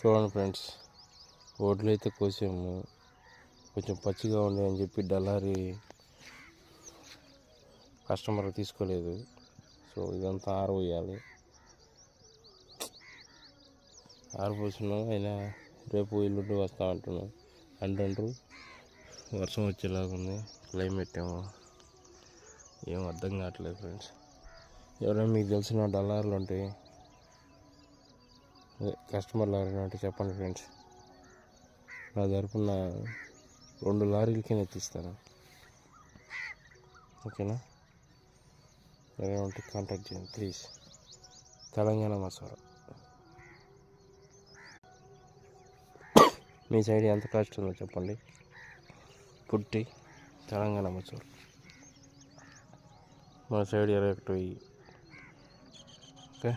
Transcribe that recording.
చూడండి ఫ్రెండ్స్, వడ్లు అయితే కోసాము. కొంచెం పచ్చిగా ఉంది అని చెప్పి డల్లారి కస్టమర్ తీసుకోలేదు. సో ఇదంతా ఆరబోయాలి. ఆరబోసినాం. అయినా రేపు ఎల్లుండి వస్తా అంటుండ్రు. వర్షం వచ్చేలాగుంది. క్లైమేట్ ఏం అర్థం కావట్లేదు ఫ్రెండ్స్. ఎవరైనా మీకు తెలిసిన డల్లార్లు ఉంటే, కస్టమర్లు ఎవరైనా ఉంటే చెప్పండి ఫ్రెండ్స్. నా తరపున 2 లారీలకే ఎత్తిస్తాను. ఓకేనా? ఎవరైనా ఉంటే కాంటాక్ట్ చేయండి please. Telangana masala me side ఎంత కాస్ట్ ఉందో చెప్పండి. పుట్టి తెలంగాణ మసాలా మన సైడ్ 21,000. ఓకే.